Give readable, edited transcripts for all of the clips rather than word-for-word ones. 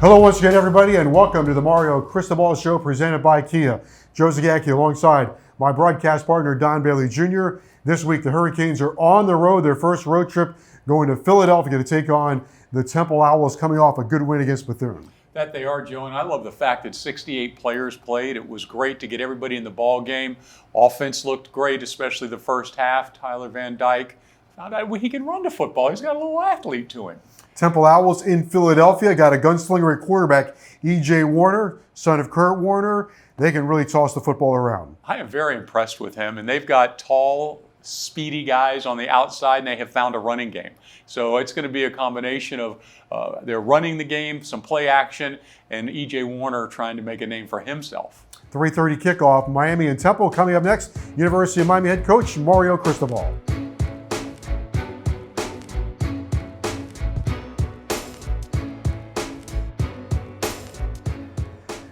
Hello once again, everybody, and welcome to the Mario Cristobal Show presented by Kia. Joe Zagacki alongside my broadcast partner, Don Bailey Jr. This week, the Hurricanes are on the road, their first road trip, going to Philadelphia to take on the Temple Owls, coming off a good win against Bethune. That they are, Joe, and I love the fact that 68 players played. It was great to get everybody in the ball game. Offense looked great, especially the first half. Tyler Van Dyke found out he can run the football. He's got a little athlete to him. Temple Owls in Philadelphia got a gunslinger at quarterback, E.J. Warner, son of Kurt Warner. They can really toss the football around. I am very impressed with him, and they've got tall, speedy guys on the outside, and they have found a running game. So it's going to be a combination of they're running the game, some play action, and E.J. Warner trying to make a name for himself. 3:30 kickoff, Miami and Temple. Coming up next, University of Miami head coach Mario Cristobal.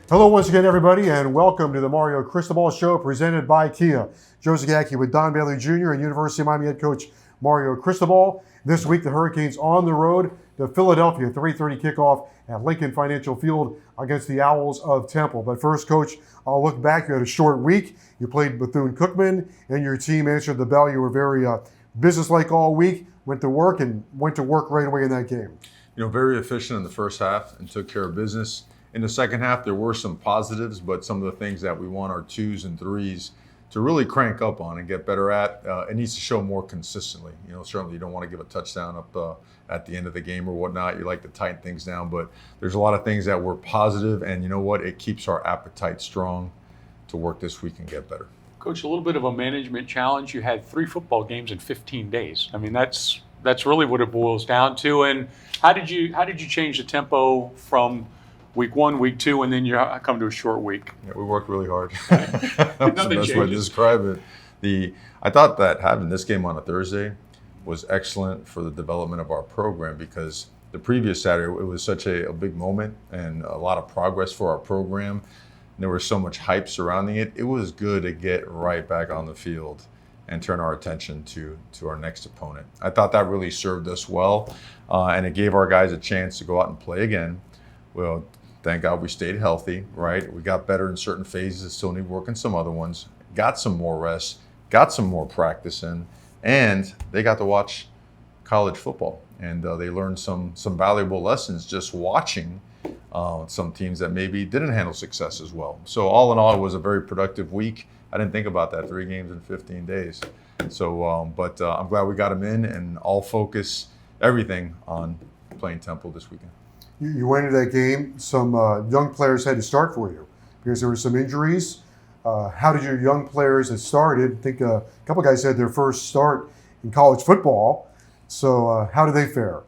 Hello once again, everybody, and welcome to the Mario Cristobal Show presented by Kia. Joe Zagacki with Don Bailey Jr. and University of Miami head coach Mario Cristobal. This week, the Hurricanes on the road to Philadelphia, 3:30 kickoff at Lincoln Financial Field against the Owls of Temple. But first, Coach, I'll look back. You had a short week. You played Bethune-Cookman, and your team answered the bell. You were very businesslike all week, went to work right away in that game. You know, very efficient in the first half and took care of business. In the second half, there were some positives, but some of the things that we want our 2s and 3s to really crank up on and get better at. It needs to show more consistently. You know, certainly you don't want to give a touchdown up at the end of the game or whatnot. You like to tighten things down, but there's a lot of things that were positive, and you know what? It keeps our appetite strong to work this week and get better. Coach, a little bit of a management challenge. You had 3 football games in 15 days. I mean, that's really what it boils down to. And how did you change the tempo from week 1, week 2, and then you come to a short week? Yeah, we worked really hard. That's the best way to describe it. I thought that having this game on a Thursday was excellent for the development of our program, because the previous Saturday, it was such a big moment and a lot of progress for our program. And there was so much hype surrounding it. It was good to get right back on the field and turn our attention to our next opponent. I thought that really served us well, and it gave our guys a chance to go out and play again. Well, thank God we stayed healthy, right? We got better in certain phases, still need work in some other ones, got some more rest, got some more practice in, and they got to watch college football. And they learned some valuable lessons just watching some teams that maybe didn't handle success as well. So all in all, it was a very productive week. I didn't think about that, 3 games in 15 days. So, but I'm glad we got them in, and all focus, everything on playing Temple this weekend. You went into that game. Some young players had to start for you because there were some injuries. How did your young players that started? I think a couple guys had their first start in college football. So how did they fare?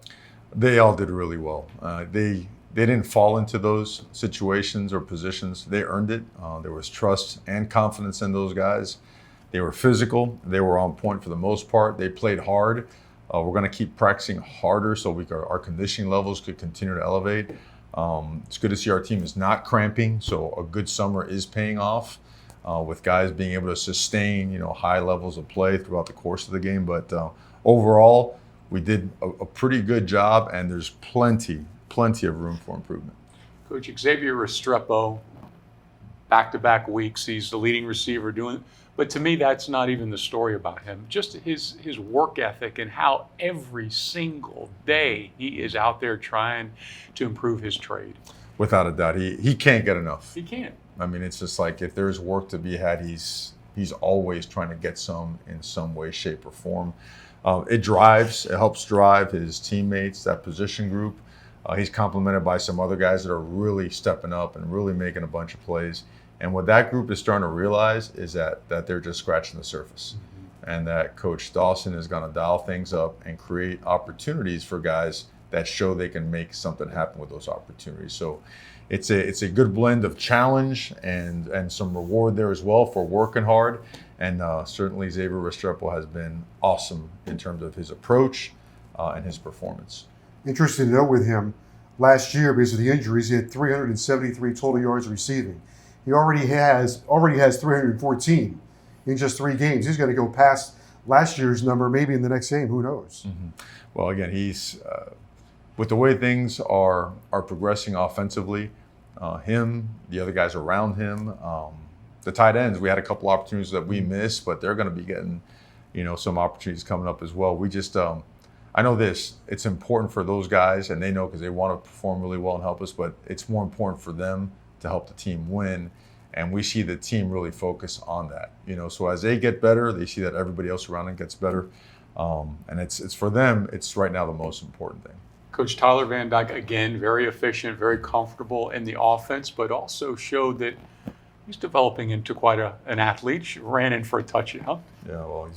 They all did really well. They didn't fall into those situations or positions. They earned it. There was trust and confidence in those guys. They were physical. They were on point for the most part. They played hard. We're going to keep practicing harder so our conditioning levels could continue to elevate. It's good to see our team is not cramping, so a good summer is paying off with guys being able to sustain, high levels of play throughout the course of the game. But overall, we did a pretty good job, and there's plenty of room for improvement. Coach, Xavier Restrepo, back-to-back weeks, he's the leading receiver doing. But to me, that's not even the story about him. Just his work ethic and how every single day he is out there trying to improve his trade. Without a doubt, he can't get enough. He can't. I mean, it's just like if there's work to be had, he's always trying to get some in some way, shape, or form. It helps drive his teammates, that position group. He's complemented by some other guys that are really stepping up and really making a bunch of plays. And what that group is starting to realize is that they're just scratching the surface, and that Coach Dawson is going to dial things up and create opportunities for guys that show they can make something happen with those opportunities. So it's a good blend of challenge and some reward there as well for working hard. And certainly Xavier Restrepo has been awesome in terms of his approach and his performance. Interesting to know with him, last year because of the injuries, he had 373 total yards receiving. He already has 314 in just 3 games. He's going to go past last year's number maybe in the next game. Who knows? Well, again, he's with the way things are progressing offensively, him, the other guys around him, the tight ends, we had a couple opportunities that we missed, but they're going to be getting, some opportunities coming up as well. We just, I know it's important for those guys, and they know because they want to perform really well and help us, but it's more important for them to help the team win. And we see the team really focus on that, So as they get better, they see that everybody else around them gets better. And it's for them, it's right now the most important thing. Coach Tyler Van Dyke, again, very efficient, very comfortable in the offense, but also showed that he's developing into quite an athlete. She ran in for a touchdown. Yeah, well,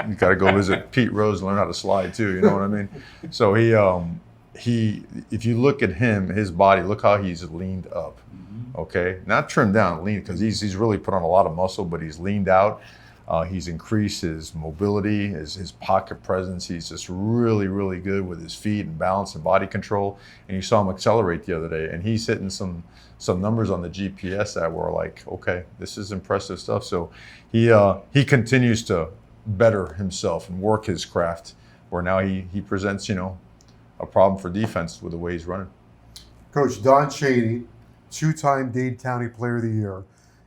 you got to go visit Pete Rose and learn how to slide too. You know what I mean? So he, if you look at him, his body, look how he's leaned up. Okay, not trimmed down, lean, because he's really put on a lot of muscle, but he's leaned out. He's increased his mobility, his pocket presence. He's just really, really good with his feet and balance and body control. And you saw him accelerate the other day, and he's hitting some numbers on the GPS that were like, okay, this is impressive stuff. So he continues to better himself and work his craft, where now he presents, a problem for defense with the way he's running. Coach Don Chaney, two-time Dade County Player of the Year,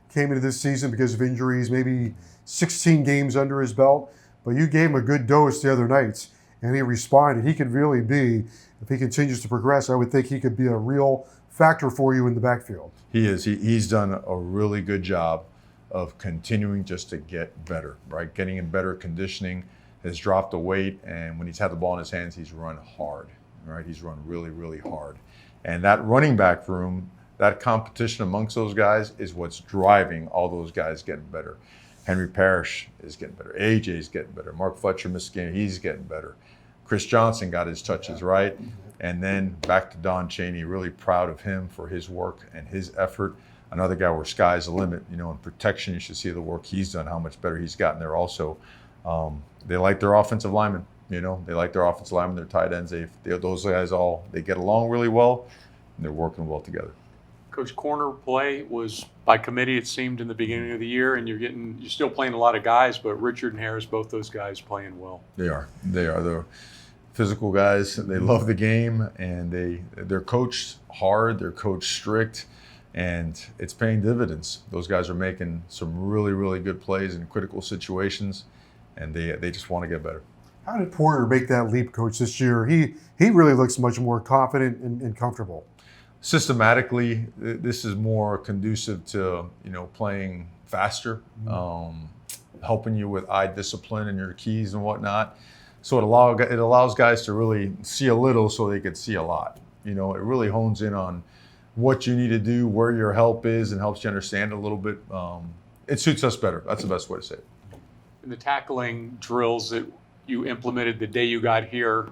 came into this season because of injuries, maybe 16 games under his belt, but you gave him a good dose the other nights, and he responded. He could really be, if he continues to progress, I would think he could be a real factor for you in the backfield. He is. He's done a really good job of continuing just to get better, right? Getting in better conditioning, has dropped the weight, and when he's had the ball in his hands, he's run hard, right? He's run really, really hard. And that running back room, that competition amongst those guys is what's driving all those guys getting better. Henry Parrish is getting better. AJ's getting better. Mark Fletcher missed a game. He's getting better. Chris Johnson got his touches, right? And then back to Don Chaney, really proud of him for his work and his effort. Another guy where sky's the limit. In protection, you should see the work he's done, how much better he's gotten there also. They like their offensive linemen. They like their offensive linemen, their tight ends. Those guys they get along really well, and they're working well together. Coach, corner play was by committee, it seemed, in the beginning of the year, and you're still playing a lot of guys, but Richard and Harris, both those guys playing well. They are. They're physical guys. They love the game, and they're coached hard. They're coached strict, and it's paying dividends. Those guys are making some really, really good plays in critical situations, and they just want to get better. How did Porter make that leap, Coach, this year? He really looks much more confident and comfortable. Systematically, this is more conducive to playing faster, helping you with eye discipline and your keys and whatnot. So it allows guys to really see a little so they could see a lot. It really hones in on what you need to do, where your help is, and helps you understand a little bit. It suits us better. That's the best way to say it. In the tackling drills that you implemented the day you got here,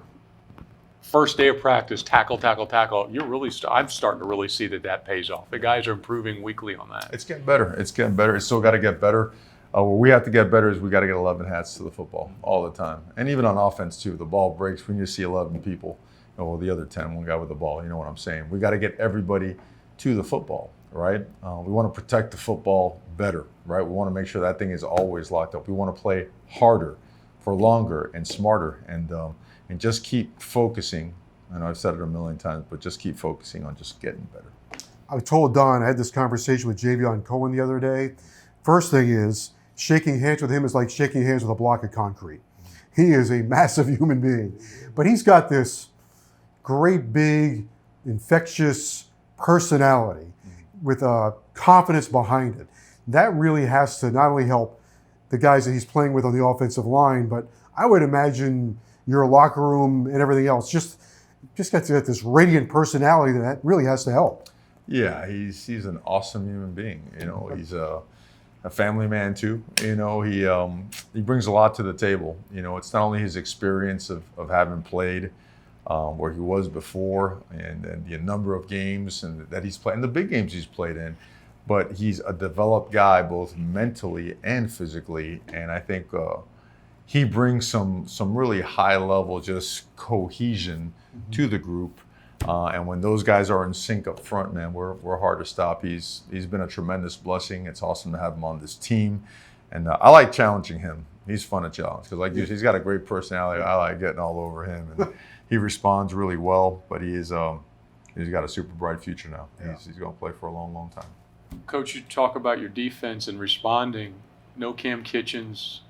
first day of practice, tackle. I'm starting to really see that pays off. The guys are improving weekly on that. It's getting better. It's still got to get better. Where we have to get better is we got to get 11 hats to the football all the time. And even on offense, too. The ball breaks when you see 11 people. The other 10, one guy with the ball. You know what I'm saying? We got to get everybody to the football, right? We want to protect the football better, right? We want to make sure that thing is always locked up. We want to play harder, for longer, and smarter, and just keep focusing. I know I've said it a million times, but just keep focusing on just getting better. I told Don, I had this conversation with Javion Cohen the other day. First thing is, shaking hands with him is like shaking hands with a block of concrete. He is a massive human being. But he's got this great, big, infectious personality with a confidence behind it. That really has to not only help the guys that he's playing with on the offensive line, but I would imagine your locker room and everything else just got to get this radiant personality that really has to help. Yeah, he's an awesome human being. He's a family man too. He brings a lot to the table. It's not only his experience of having played where he was before, and the number of games and that he's played, and the big games he's played in, but he's a developed guy both mentally and physically, and I think he brings some really high level just cohesion to the group. And when those guys are in sync up front, man, we're hard to stop. He's been a tremendous blessing. It's awesome to have him on this team. And I like challenging him. He's fun to challenge because, like you said, he's got a great personality. I like getting all over him, and he responds really well. But he's got a super bright future now. He's going to play for a long, long time. Coach, you talk about your defense and responding. No Cam Kitchens,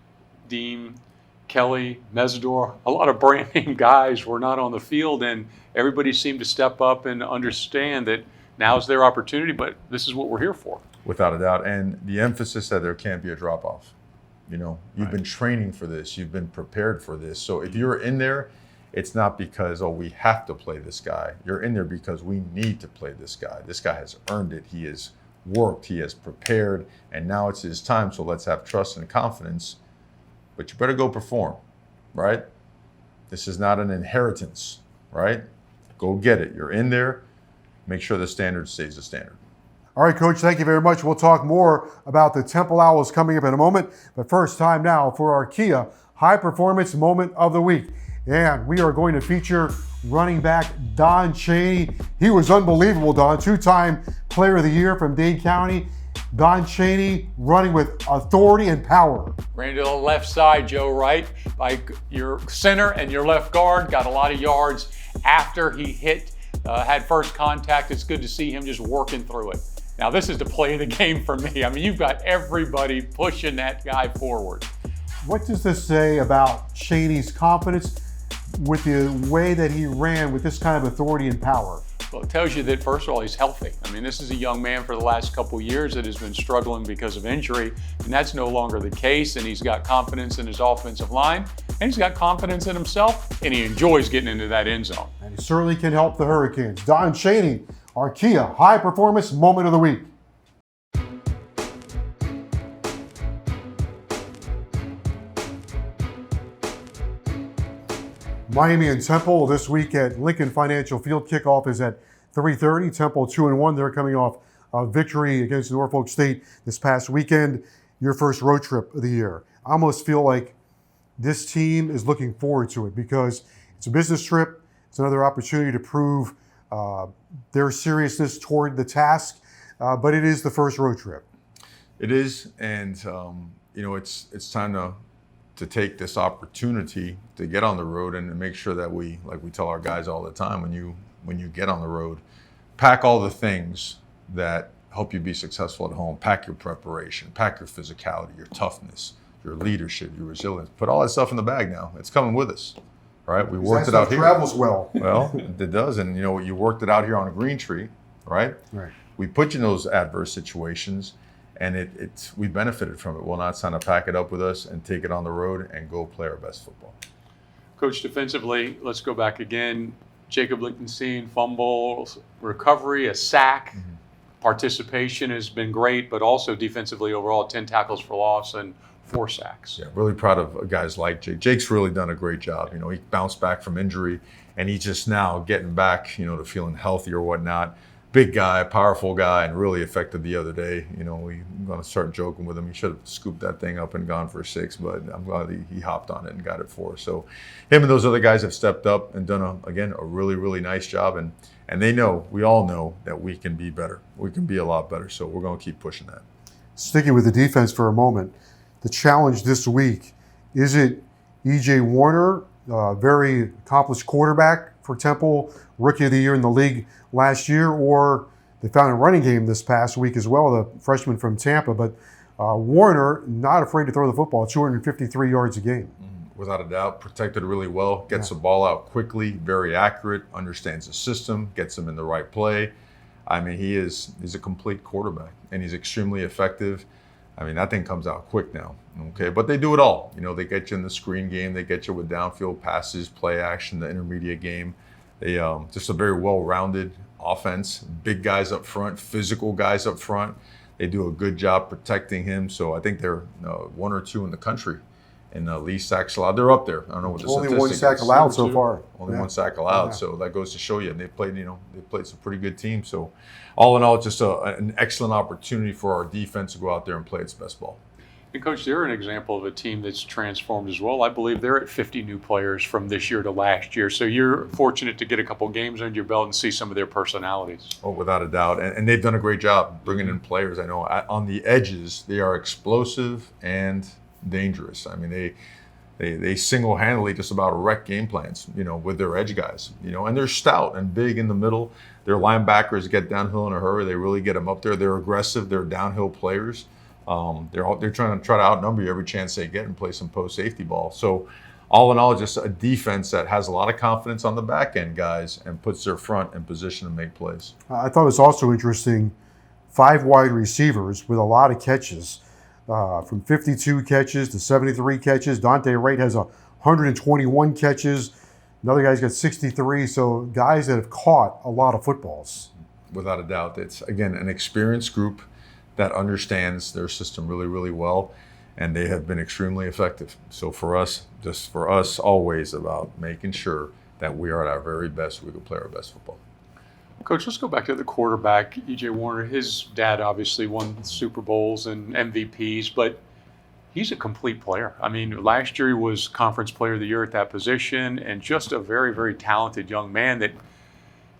Dean, Kelly, Mesidor, a lot of brand name guys were not on the field, and everybody seemed to step up and understand that now's their opportunity, but this is what we're here for. Without a doubt. And the emphasis that there can't be a drop-off. You've been training for this. You've been prepared for this. So if you're in there, it's not because, we have to play this guy. You're in there because we need to play this guy. This guy has earned it. He has worked. He has prepared. And now it's his time. So let's have trust and confidence. But you better go perform, right? This is not an inheritance, right? Go get it. You're in there. Make sure the standard stays the standard. All right, Coach, thank you very much. We'll talk more about the Temple Owls coming up in a moment. But first, time now for our Kia High Performance Moment of the Week. And we are going to feature running back Don Chaney. He was unbelievable, Don. Two-time Player of the Year from Dade County. Don Chaney running with authority and power. Ran to the left side, Joe, right? By your center and your left guard. Got a lot of yards after he had first contact. It's good to see him just working through it. Now, this is the play of the game for me. I mean, you've got everybody pushing that guy forward. What does this say about Chaney's confidence with the way that he ran with this kind of authority and power? Well, it tells you that, first of all, he's healthy. I mean, this is a young man for the last couple of years that has been struggling because of injury, and that's no longer the case, and he's got confidence in his offensive line, and he's got confidence in himself, and he enjoys getting into that end zone. And he certainly can help the Hurricanes. Don Chaney, our Kia High Performance Moment of the Week. Miami and Temple this week at Lincoln Financial Field. Kickoff is at 3:30. Temple 2-1. They're coming off a victory against Norfolk State this past weekend. Your first road trip of the year. I almost feel like this team is looking forward to it because it's a business trip. It's another opportunity to prove their seriousness toward the task, but it is the first road trip. It is, and it's time to take this opportunity to get on the road and make sure that we tell our guys all the time, when you get on the road, pack all the things that help you be successful at home. Pack your preparation, pack your physicality, your toughness, your leadership, your resilience. Put all that stuff in the bag now. It's coming with us, right? We worked it out here. Travels well. Well, it does, and you worked it out here on a green tree, right? Right. We put you in those adverse situations, and we benefited from it. Well, now it's time to pack it up with us and take it on the road and go play our best football. Coach, defensively, let's go back again. Jacob Lichtenstein, fumble, recovery, a sack. Mm-hmm. Participation has been great, but also defensively overall, 10 tackles for loss and 4 sacks. Yeah, really proud of guys like Jake. Jake's really done a great job. He bounced back from injury, and he's just now getting back, to feeling healthy or whatnot. Big guy, powerful guy, and really effective the other day. We're going to start joking with him. He should have scooped that thing up and gone for 6, but I'm glad he hopped on it and got it for us. So him and those other guys have stepped up and done, a really, really nice job. And they know, we all know, that we can be better. We can be a lot better. So we're going to keep pushing that. Sticking with the defense for a moment, the challenge this week, is it E.J. Warner, very accomplished quarterback for Temple, Rookie of the Year in the league last year, or they found a running game this past week as well, the freshman from Tampa. But Warner, not afraid to throw the football, 253 yards a game. Without a doubt, protected really well, gets the ball out quickly, very accurate, understands the system, gets him in the right play. I mean, he's a complete quarterback, and he's extremely effective. I mean, that thing comes out quick now, okay? But they do it all. They get you in the screen game, they get you with downfield passes, play action, the intermediate game. They just a very well-rounded offense. Big guys up front, physical guys up front. They do a good job protecting him. So I think they're 1 or 2 in the country in least sacks allowed. They're up there. I don't know what the only statistic 1 sack is. allowed so far. Only 1 sack allowed. So that goes to show you. And they played some pretty good teams. So all in all, it's just an excellent opportunity for our defense to go out there and play its best ball. And Coach, they're an example of a team that's transformed as well. I believe they're at 50 new players from this year to last year. So you're fortunate to get a couple games under your belt and see some of their personalities. Oh, without a doubt. And they've done a great job bringing in players. I know on the edges, they are explosive and dangerous. I mean, they single-handedly just about wreck game plans, with their edge guys, and they're stout and big in the middle. Their linebackers get downhill in a hurry. They really get them up there. They're aggressive. They're downhill tryers. They're trying to outnumber you every chance they get and play some post safety ball. So all in all, just a defense that has a lot of confidence on the back end guys and puts their front in position to make plays. I thought it was also interesting, 5 wide receivers with a lot of catches. From 52 catches to 73 catches. Dante Wright has 121 catches. Another guy's got 63. So guys that have caught a lot of footballs. Without a doubt. It's, again, an experienced group that understands their system really, really well, and they have been extremely effective. So for us, always about making sure that we are at our very best, we can play our best football. Coach, let's go back to the quarterback, E.J. Warner. His dad obviously won Super Bowls and MVPs, but he's a complete player. I mean, last year he was Conference Player of the Year at that position, and just a very, very talented young man that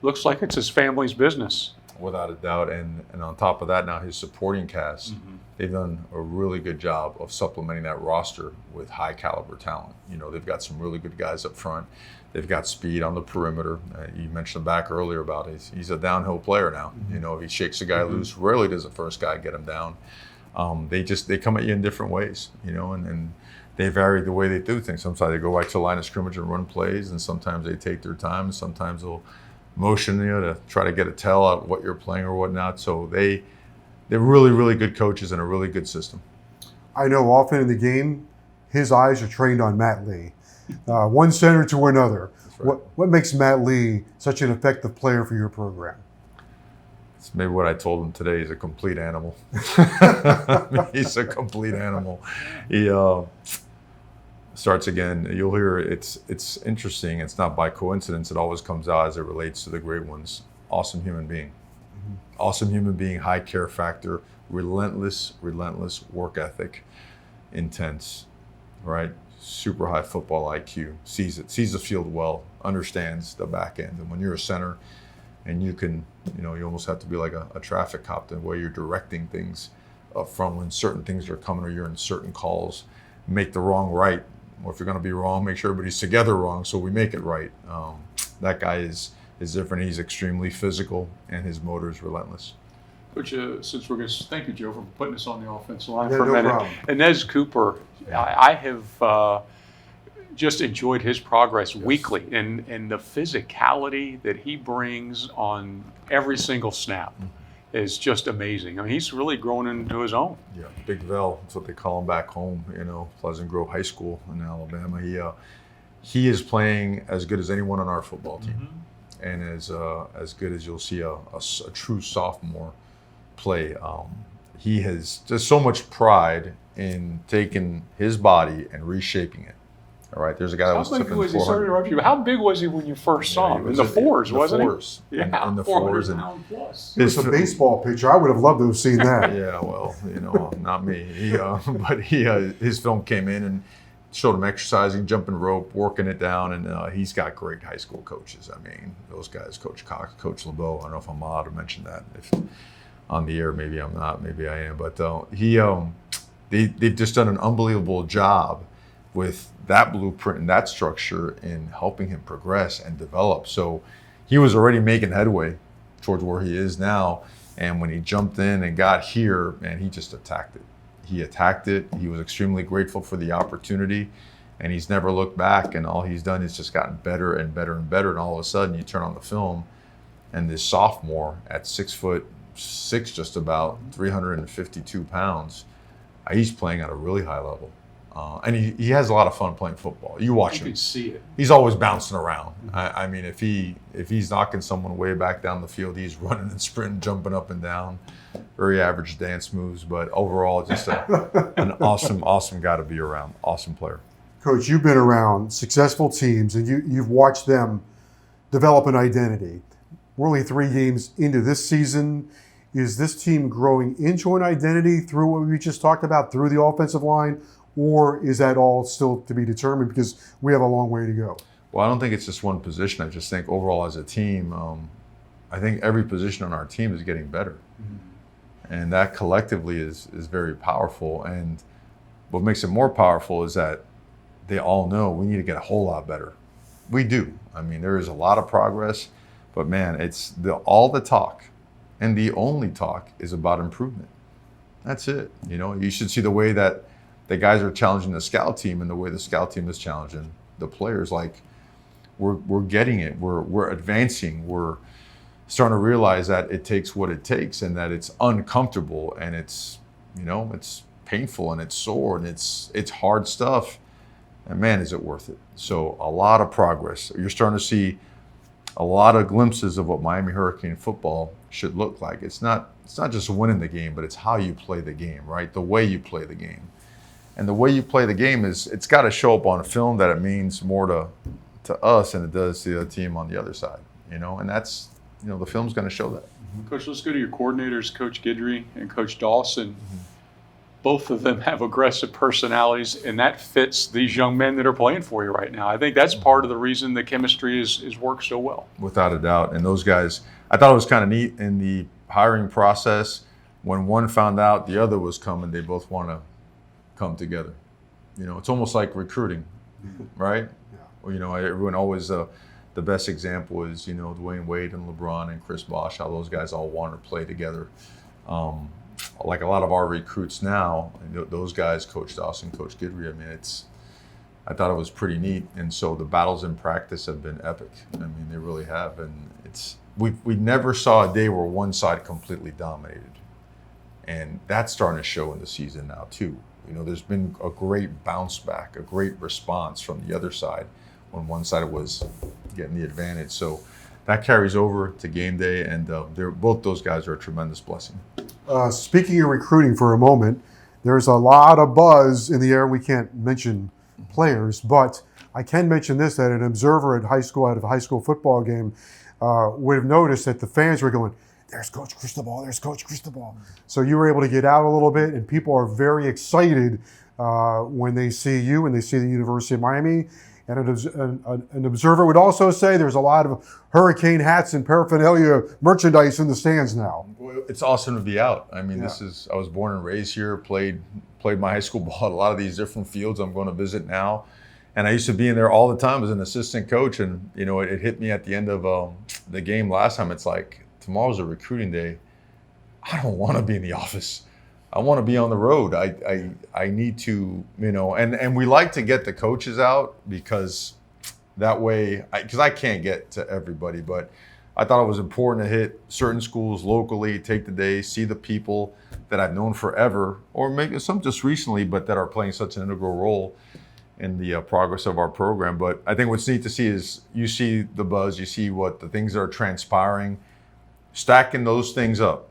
looks like it's his family's business. Without a doubt. And on top of that, now his supporting cast, they've done a really good job of supplementing that roster with high caliber talent. They've got some really good guys up front. They've got speed on the perimeter. You mentioned back earlier about he's a downhill player now. If he shakes a guy loose, rarely does the first guy get him down. They come at you in different ways, and they vary the way they do things. Sometimes they go right to the line of scrimmage and run plays, and sometimes they take their time, and sometimes they'll motion you to try to get a tell out what you're playing or whatnot. So they're really, really good coaches and a really good system. I know often in the game, his eyes are trained on Matt Lee. One center to another. Right. What makes Matt Lee such an effective player for your program? It's maybe what I told him today. He's a complete animal. He's a complete animal. He starts again. You'll hear it's interesting. It's not by coincidence. It always comes out as it relates to the great ones. Awesome human being. Awesome human being, high care factor, relentless work ethic, intense, right? Super high football IQ, sees the field well, understands the back end. And when you're a center and you can, you almost have to be like a traffic cop, the way you're directing things up front when certain things are coming or you're in certain calls, make the wrong right. Or if you're going to be wrong, make sure everybody's together wrong so we make it right. That guy is different. He's extremely physical and his motor is relentless. Coach, since we're going to thank you, Joe, for putting us on the offensive line Yeah, for a no minute. problem. Inez Cooper, I have just enjoyed his progress weekly, and the physicality that he brings on every single snap is just amazing. I mean, he's really grown into his own. Yeah, Big Vel, that's what they call him back home, Pleasant Grove High School in Alabama. He is playing as good as anyone on our football team, and as good as you'll see a true sophomore play. He has just so much pride in taking his body and reshaping it. All right, there's a guy that was tipping 400. Sorry to interrupt you. How big was he when you first saw him? In the fours, wasn't he? Yeah, in the 400 fours. pound plus. He was a baseball pitcher. I would have loved to have seen that. Yeah, well, not me. But his film came in and showed him exercising, jumping rope, working it down, and he's got great high school coaches. I mean, those guys, Coach Cox, Coach LeBeau. I don't know if I'm allowed to mention that. If on the air, maybe I'm not, maybe I am. But they've just done an unbelievable job with that blueprint and that structure in helping him progress and develop. So he was already making headway towards where he is now. And when he jumped in and got here, man, he just attacked it. He attacked it. He was extremely grateful for the opportunity, and he's never looked back. And all he's done is just gotten better and better and better. And all of a sudden, you turn on the film, and this sophomore at 6'6", just about 352 pounds, he's playing at a really high level. And he has a lot of fun playing football. You watch him. You can see it. He's always bouncing around. I mean, if he's knocking someone way back down the field, he's running and sprinting, jumping up and down. Very average dance moves, but overall, just an awesome guy to be around. Awesome player. Coach, you've been around successful teams, and you've watched them develop an identity. We're only 3 games into this season. Is this team growing into an identity through what we just talked about, through the offensive line? Or is that all still to be determined because we have a long way to go? Well, I don't think it's just one position. I just think overall as a team, I think every position on our team is getting better. And that collectively is very powerful. And what makes it more powerful is that they all know we need to get a whole lot better. We do. I mean, there is a lot of progress, but man, it's all the talk and the only talk is about improvement. That's it. You know, you should see the way that the guys are challenging the scout team and the way the scout team is challenging the players. Like, we're getting it. We're advancing. We're starting to realize that it takes what it takes and that it's uncomfortable and it's, you know, it's painful and it's sore and it's hard stuff. And man, is it worth it. So a lot of progress. You're starting to see a lot of glimpses of what Miami Hurricane football should look like. It's not just winning the game, but it's how you play the game, right? The way you play the game. And the way you play the game it's got to show up on film that it means more to us than it does to the other team on the other side, you know? And that's, you know, the film's going to show that. Coach, let's go to your coordinators, Coach Guidry and Coach Dawson. Both of them have aggressive personalities, and that fits these young men that are playing for you right now. I think that's part of the reason the chemistry is worked so well. Without a doubt. And those guys, I thought it was kind of neat in the hiring process. When one found out the other was coming, they both want to come together. You know, it's almost like recruiting, right? Yeah. Well, you know, everyone always, the best example is, you know, Dwayne Wade and LeBron and Chris Bosh, how those guys all want to play together. Like a lot of our recruits now, those guys, Coach Dawson, Coach Guidry, I mean, I thought it was pretty neat. And so the battles in practice have been epic. I mean, they really have. And we never saw a day where one side completely dominated. And that's starting to show in the season now too. You know, there's been a great bounce back, a great response from the other side when one side was getting the advantage. So that carries over to game day, and both those guys are a tremendous blessing. Speaking of recruiting for a moment, there's a lot of buzz in the air. We can't mention players, but I can mention this, that an observer at a high school football game would have noticed that the fans were going, "There's Coach Cristobal, there's Coach Cristobal." So you were able to get out a little bit, and people are very excited when they see you and they see the University of Miami. And an observer would also say there's a lot of Hurricane hats and paraphernalia merchandise in the stands now. It's awesome to be out. I mean, I was born and raised here, played my high school ball at a lot of these different fields I'm going to visit now. And I used to be in there all the time as an assistant coach. And, you know, it hit me at the end of the game last time. It's like, tomorrow's a recruiting day. I don't want to be in the office. I want to be on the road. I need to, you know, and we like to get the coaches out because that way, because I can't get to everybody, but I thought it was important to hit certain schools locally, take the day, see the people that I've known forever, or maybe some just recently, but that are playing such an integral role in the progress of our program. But I think what's neat to see is you see the buzz, you see what the things that are transpiring, stacking those things up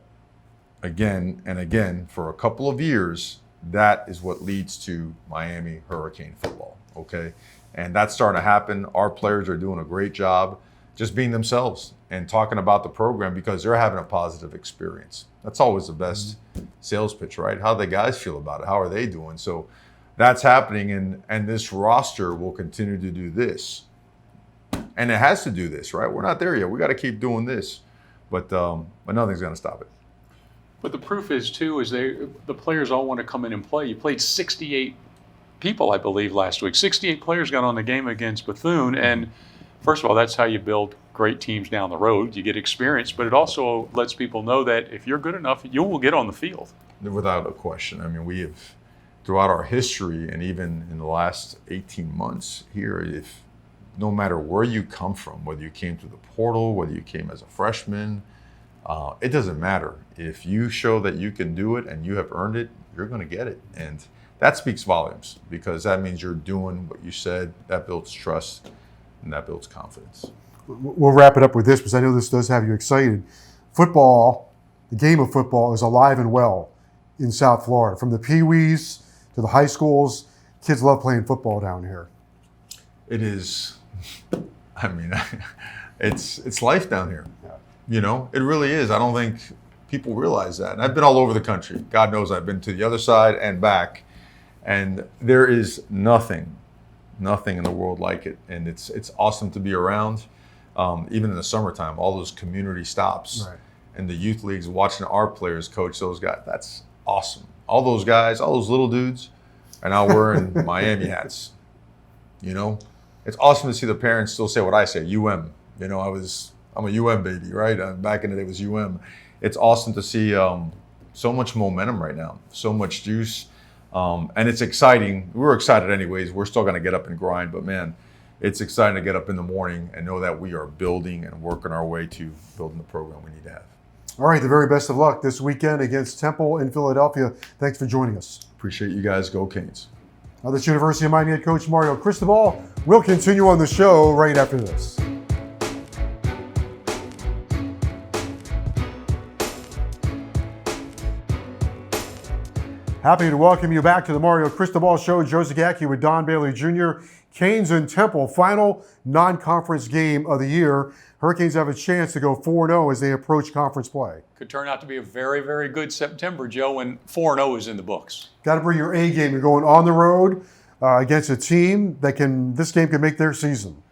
again and again for a couple of years. That is what leads to Miami Hurricane football, okay? And that's starting to happen. Our players are doing a great job just being themselves and talking about the program because they're having a positive experience. That's always the best sales pitch, right? How do the guys feel about it? How are they doing? So that's happening, and this roster will continue to do this. And it has to do this, right? We're not there yet. We got to keep doing this. But nothing's going to stop it. But the proof is, too, is the players all want to come in and play. You played 68 people, I believe, last week. 68 players got on the game against Bethune. And first of all, that's how you build great teams down the road. You get experience, but it also lets people know that if you're good enough, you will get on the field. Without a question. I mean, we have, throughout our history and even in the last 18 months here, if no matter where you come from, whether you came through the portal, whether you came as a freshman, it doesn't matter. If you show that you can do it and you have earned it, you're going to get it. And that speaks volumes because that means you're doing what you said. That builds trust and that builds confidence. We'll wrap it up with this because I know this does have you excited. Football, the game of football, is alive and well in South Florida. From the Pee-wees to the high schools, kids love playing football down here. It is, I mean, it's life down here. Yeah. You know, it really is. I don't think people realize that. And I've been all over the country. God knows I've been to the other side and back. And there is nothing in the world like it. And it's awesome to be around. Even in the summertime, all those community stops and the youth leagues, watching our players coach those guys. That's awesome. All those guys, all those little dudes, and now we're in Miami hats. You know, it's awesome to see the parents still say what I say, UM. You know, I'm a UM baby, right? Back in the day it was UM. It's awesome to see so much momentum right now, so much juice, and it's exciting. We were excited anyways. We're still going to get up and grind, but man, it's exciting to get up in the morning and know that we are building and working our way to building the program we need to have. All right, the very best of luck this weekend against Temple in Philadelphia. Thanks for joining us. Appreciate you guys. Go Canes. Now, this University of Miami head coach Mario Cristobal will continue on the show right after this. Happy to welcome you back to the Mario Cristobal Show. Joe Zagacki with Don Bailey Jr. Canes and Temple, final non-conference game of the year. Hurricanes have a chance to go 4-0 as they approach conference play. Could turn out to be a very, very good September, Joe, when 4-0 is in the books. Got to bring your A game. You're going on the road against a team that this game can make their season.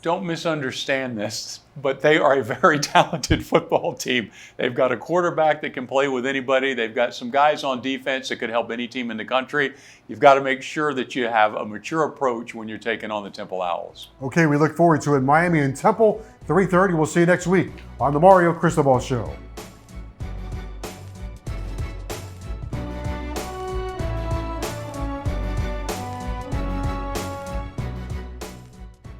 Don't misunderstand this, but they are a very talented football team. They've got a quarterback that can play with anybody. They've got some guys on defense that could help any team in the country. You've got to make sure that you have a mature approach when you're taking on the Temple Owls. Okay, we look forward to it. Miami and Temple, 3:30. We'll see you next week on the Mario Cristobal Show.